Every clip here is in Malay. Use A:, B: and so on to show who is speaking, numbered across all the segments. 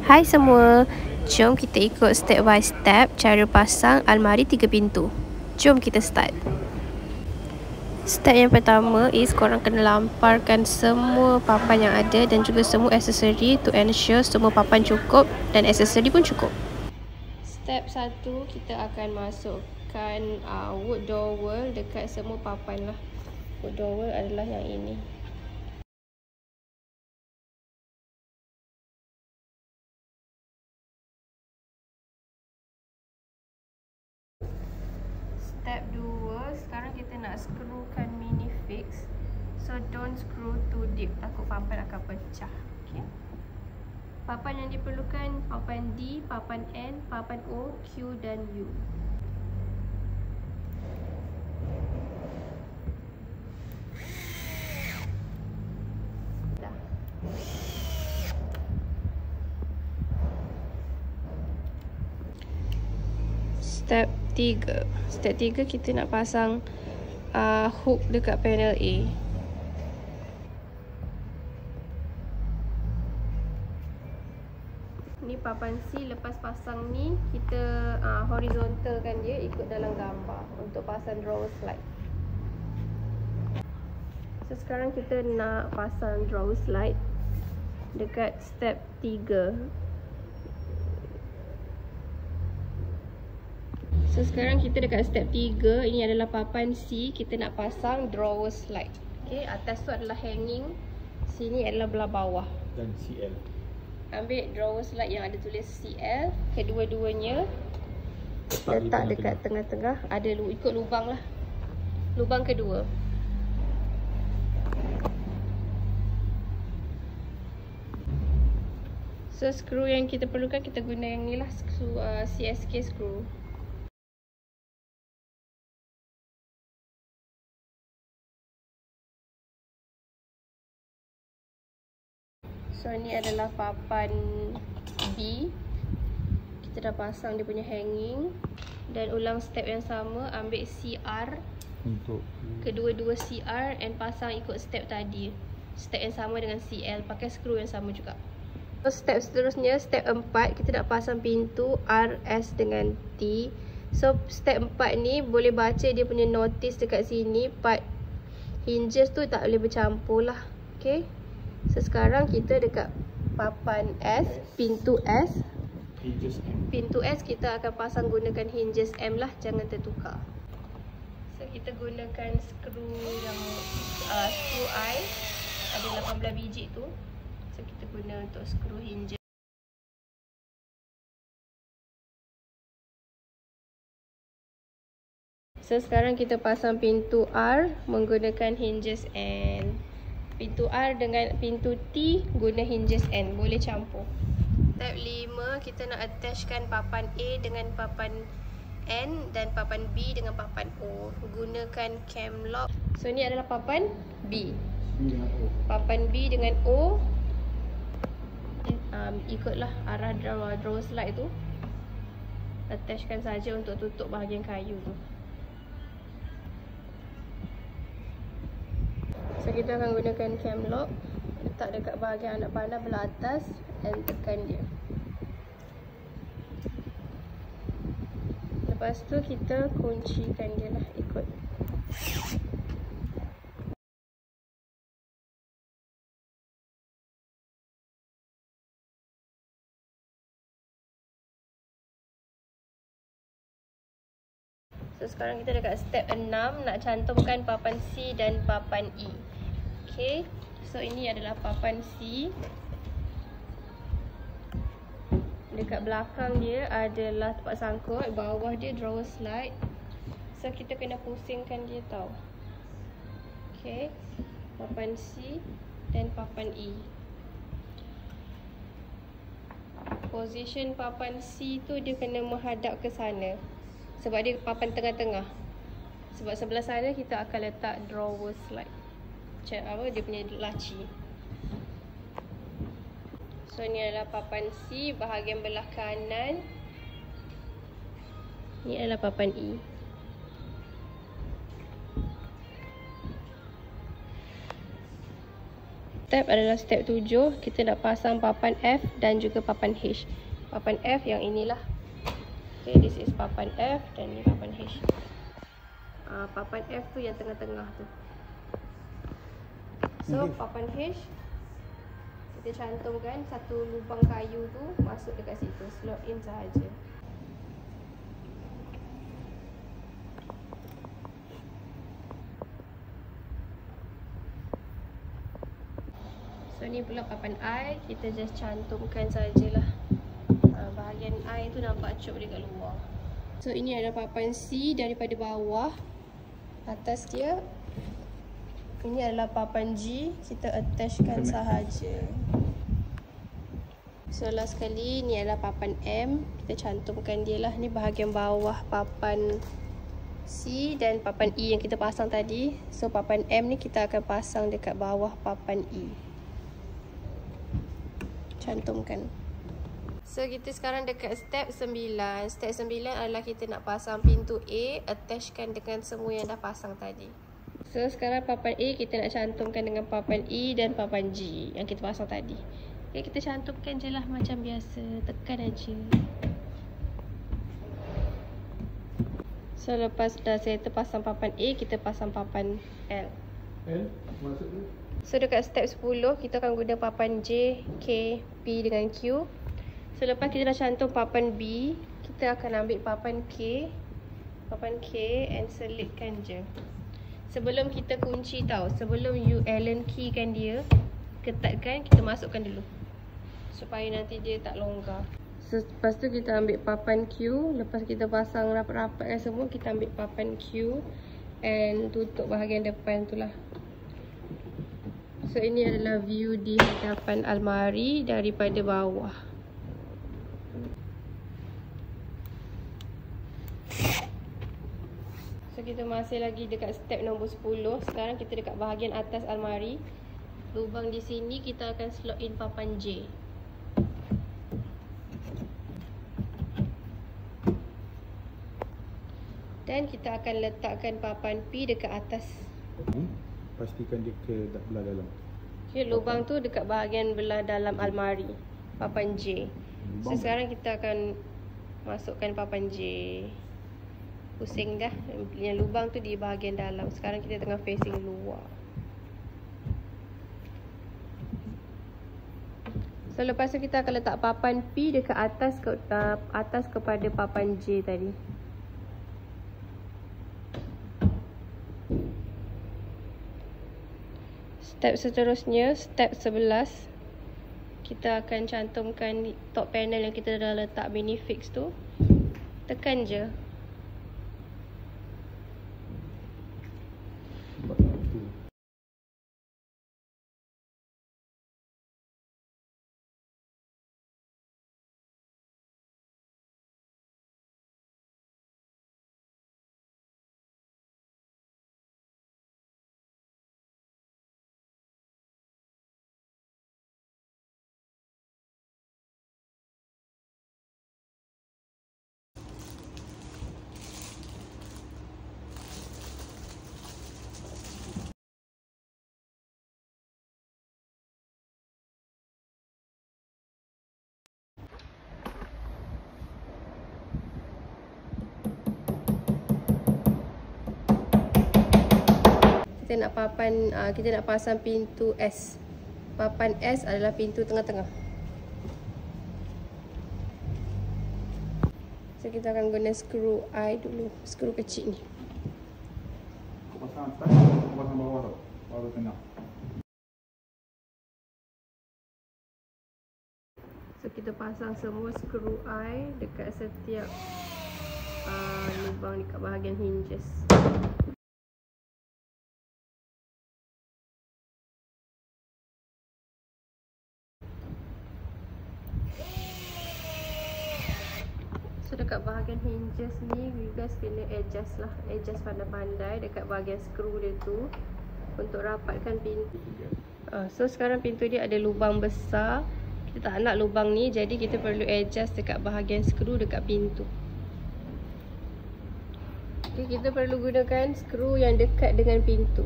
A: Hai semua, jom kita ikut step by step cara pasang almari 3 pintu. Jom kita start. Step yang pertama is korang kena lamparkan semua papan yang ada dan juga semua aksesori to ensure semua papan cukup dan aksesori pun cukup. Step 1, kita akan masukkan wood dowel dekat semua papan lah. Wood dowel adalah yang ini. Step 2, sekarang kita nak skrukan mini fix. So don't screw too deep, takut papan akan pecah. Okay. Papan yang diperlukan papan D, papan N, papan O, Q dan U. Dah. Step 3. Step 3 kita nak pasang hook dekat panel A. Ni papan C, lepas pasang ni kita horizontalkan dia ikut dalam gambar untuk pasang drawer slide. So sekarang kita nak pasang drawer slide dekat step 3. So sekarang kita dekat step 3, ini adalah papan C, kita nak pasang drawer slide. Okay, atas tu adalah hanging, sini adalah belah bawah.
B: Dan CL.
A: Ambil drawer slide yang ada tulis CL, kedua-duanya letak dekat tengah-tengah, ada ikut lubang lah. Lubang kedua. So skru yang kita perlukan, kita guna yang ni lah, skru CSK skru. So ni adalah papan B. Kita dah pasang dia punya hanging. Dan ulang step yang sama, ambil CR
B: Untuk
A: kedua-dua CR and pasang ikut step tadi. Step yang sama dengan CL, pakai skru yang sama juga. So step seterusnya, step 4, kita nak pasang pintu R, S dengan T. So step 4 ni boleh baca dia punya notice dekat sini, part hinges tu tak boleh bercampur lah. Okay, so sekarang kita dekat papan S, pintu S.
B: hinges M.
A: Pintu S kita akan pasang gunakan hinges M lah, jangan tertukar. So kita gunakan skru yang skru I, ada 18 biji tu. So kita guna untuk skru hinges. So sekarang kita pasang pintu R menggunakan hinges N. Pintu R dengan pintu T guna hinges N, boleh campur. Step 5, kita nak attachkan papan A dengan papan N dan papan B dengan papan O. Gunakan cam lock. So ni adalah papan B. Papan B dengan O, ikutlah arah drawer slide tu. Attachkan saja untuk tutup bahagian kayu tu. So kita akan gunakan cam lock, letak dekat bahagian anak panah belah atas dan tekan dia. Lepas tu kita kuncikan dia lah ikut. So sekarang kita dekat step 6, nak cantumkan papan C dan papan E. Okay, so ini adalah papan C. Dekat belakang dia adalah tempat sangkut, bawah dia drawer slide. So kita kena pusingkan dia tau. Okay, papan C dan papan E. Position papan C tu dia kena menghadap ke sana, sebab dia papan tengah-tengah. Sebab sebelah sana kita akan letak drawer slide, dia punya laci. So ni adalah papan C, bahagian belah kanan. Ni adalah papan E. step adalah step 7. Kita nak pasang papan F dan juga papan H. Papan F yang inilah. Okay, this is papan F dan ini papan H. Papan F tu yang tengah-tengah tu. So, papan H kita cantumkan satu lubang kayu tu masuk dekat situ. Slot in sahaja. So ni pula papan I, kita just cantumkan sajalah. Bahagian I tu nampak cup dekat luar. So ini adalah papan C daripada bawah atas dia. Ini adalah papan G, kita attachkan sahaja. So last sekali ni adalah papan M, kita cantumkan dia lah. Ni bahagian bawah papan C dan papan E yang kita pasang tadi. So papan M ni kita akan pasang dekat bawah papan E. Cantumkan. So kita sekarang dekat step 9. Step 9 adalah kita nak pasang pintu A, attachkan dengan semua yang dah pasang tadi. So sekarang papan A kita nak cantumkan dengan papan E dan papan G yang kita pasang tadi. Okay, kita cantumkan je lah macam biasa, tekan aja. So lepas dah settle pasang papan A, kita pasang papan L.
B: L maksudnya?
A: So dekat step 10 kita akan guna papan J, K, P dengan Q. So lepas kita dah cantum papan B, kita akan ambil papan K and selitkan je. Sebelum kita kunci tau, sebelum you Allen key kan dia, ketatkan, kita masukkan dulu supaya nanti dia tak longgar. So lepas tu kita ambil papan Q, lepas kita pasang rapat-rapatkan semua, kita ambil papan Q and tutup bahagian depan tu lah. So ini adalah view di hadapan almari daripada bawah. So kita masih lagi dekat step nombor 10. Sekarang kita dekat bahagian atas almari. Lubang di sini kita akan slot in papan J. Dan kita akan letakkan papan P dekat atas.
B: Pastikan dia ke belah dalam.
A: Okay, lubang tu dekat bahagian belah dalam almari, papan J. So sekarang kita akan masukkan papan J. Pusing dah. Yang lubang tu di bahagian dalam. Sekarang kita tengah facing luar. So lepas tu kita akan letak papan P dekat atas kepada papan J tadi. Step seterusnya, step 11, kita akan cantumkan top panel yang kita dah letak mini fix tu. Tekan je. Kita nak pasang pintu S. Papan S adalah pintu tengah-tengah. So kita akan guna skru I dulu, skru kecil ni.
B: Pasang atas, pasang bawah tau. Baru tengah.
A: So kita pasang semua skru I dekat setiap lubang dekat bahagian hinges. So dekat bahagian hinges ni, you guys kena adjust lah. Adjust pandai-pandai dekat bahagian skru dia tu untuk rapatkan pintu. So sekarang pintu dia ada lubang besar. Kita tak nak lubang ni, jadi kita perlu adjust dekat bahagian skru dekat pintu. Okay, kita perlu gunakan skru yang dekat dengan pintu.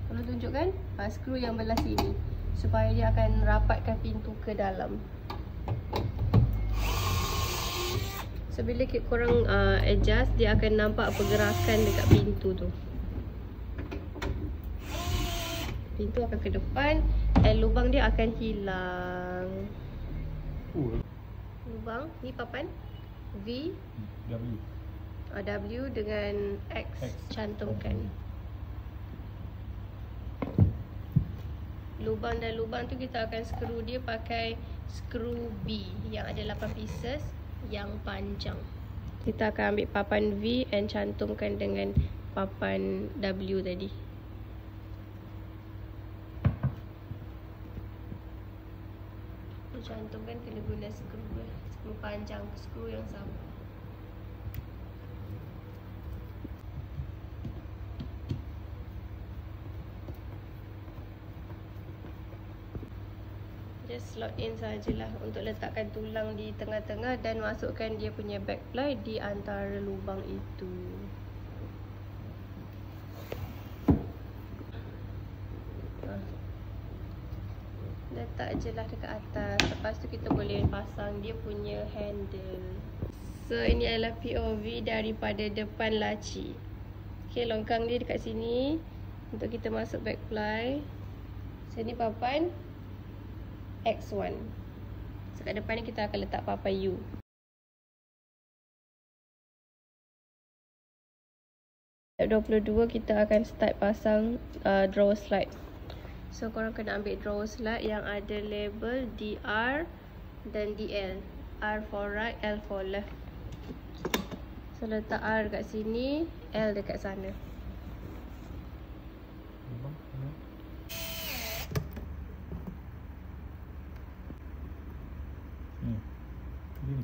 A: Kalau tunjukkan, skru yang belah sini. supaya dia akan rapatkan pintu ke dalam. So bila korang adjust, dia akan nampak pergerakan dekat pintu tu. Pintu akan ke depan dan lubang dia akan hilang. Lubang ni papan V,
B: W.
A: W dengan X cantumkan. Lubang dan lubang tu kita akan skru dia pakai skru B yang ada 8 pieces yang panjang. Kita akan ambil papan V dan cantumkan dengan papan W tadi. Cantumkan kena guna skru panjang, skru yang sama. Just slot in sajalah untuk letakkan tulang di tengah-tengah dan masukkan dia punya backply di antara lubang itu. Letak je lah dekat atas. Lepas tu kita boleh pasang dia punya handle. So ini adalah POV daripada depan laci. Okay, longkang dia dekat sini untuk kita masuk backply. Sini papan X1. So kat depan ni kita akan letak papan U. Step 22 kita akan start pasang drawer slide. So korang kena ambil drawer slide yang ada label DR dan DL. R for right, L for left. So letak R dekat sini, L dekat sana.
B: Ni.